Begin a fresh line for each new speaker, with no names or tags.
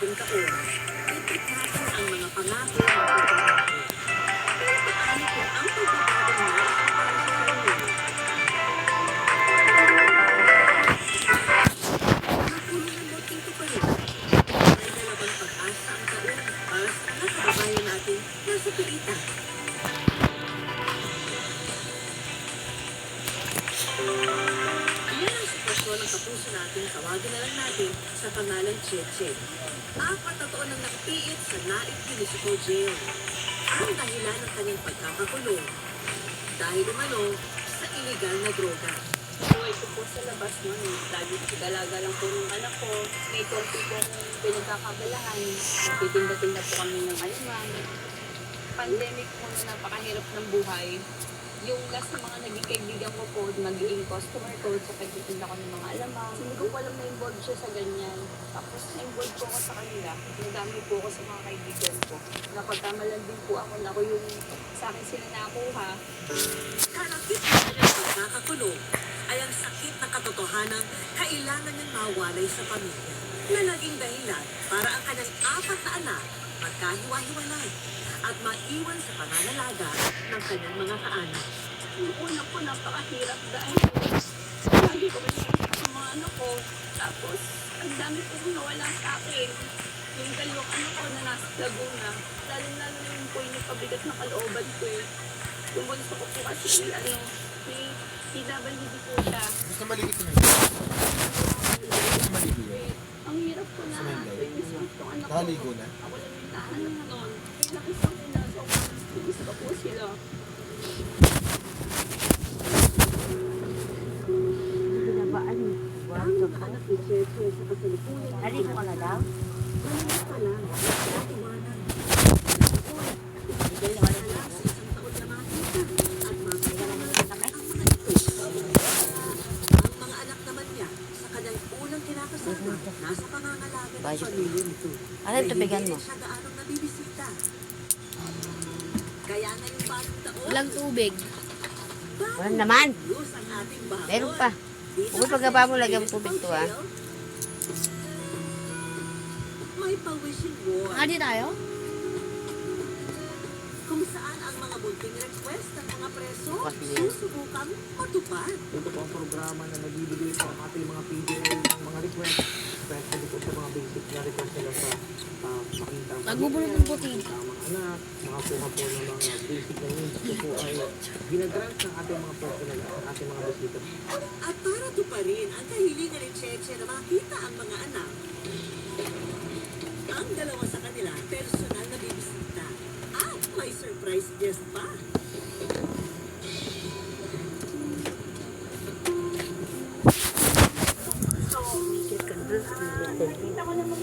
bagong taon, itikatan ang mga pangako ng pagbabago. Pero paano kung ang pagbabago na para sa sarili? Napulungan mo ito pa rin. May dalawang pag-asa ang taon para sa mga kababayan natin nasa pilitan. Yan ang sitwasyon ng kapuso natin, tawagin na lang natin sa pangalan Cheche. 4 na taon nang nakapiit sa Naik Municipal Jail. Ang dahilan ng kanyang pagkakakulong dahil umano sa iligal na droga.
Buhay ko po sa labas nun. Lagi dalaga lang po ng anak ko. May konti po akong pinagkakabalahan. Nagtitinda-tinda po kami ng alimang. Pandemic po na napakahirap ng buhay. Yung last na mga naging kaibigan ko po, magiging customer ko sa pagtitinda ko ng mga alamang. Hindi ko po alam na involved siya sa ganyan. Tapos na-involved po ako sa kanila. Nadami po ako sa mga kaibigan ko. Napagkamalan din po ako na ako yung sa akin sila nakuha.
Karakit na kanyang pagkakakulong ay ang sakit na katotohanan kailangan niyang mawalay sa pamilya na naging dahilan para ang kanyang 4 na anak magkahiwa-hiwalay at maiwan sa pangangalaga ng kanyang mga kaanak.
Yung una po, napakahirap dahil lagi ko pinagkakita sa mga anak ko. Tapos, ang dami po nawala sa akin. Yung 2 anak ko na nasa Laguna. Lalo-lalo na yung po yung pabigat na kalooban ko eh. Yung bunso ko po kasi, may PWD po siya.
Gusto maligit ko na yun. Gusto maligit yun.
Ang hirap po na, yung isa itong anak ko.
Nakaligo na.
Ako lang yung nahanap noon. Nakisa ko na, so, gusto ko po sila.
Binabaan eh.
Ang mga anak ni Cheche sa kasalukuyan ng
Naligo ka na daw?
Malinis pa lang, natiwanan. Ibigay na lang sa isang taon na makita at makita naman ang mga ito. Ang mga anak naman niya sa kanyang unang kinakasama nasa pangangalaga ng pamilya nito.
Ano yung tubigan mo?
Hindi siya gaanong nabibisita. Kaya ngayong bagong taon,
Walang tubig.
bagong
Walang naman.
news ang ating bahon.
Meron pa.
Dito
Huwag
sa
pagkaba mo,
St.
lagyan mo
Louis
tubig to,
Council, may pa-wishing war
Adi tayo?
kung saan ang mga bunting request ng mga preso
Kasi-
susubukang matupad.
Ito po ang programa na nagbibigay sa ating mga PDL ng mga request. Especially po sa mga basic na request nila sa makita ang
Nagbubulong
pamilya,
ng puti.
makita ang mga anak, makakuha po ng mga basic na needs. Ito po ay ginagrant ng ating mga personnel, ng ating mga bisita.
At para tuparin ang kahilingan ni Cheche na makita ang mga anak, ang dalawa sa kanila personal na bibisita at may surprise guest pa.
So, nakita ko naman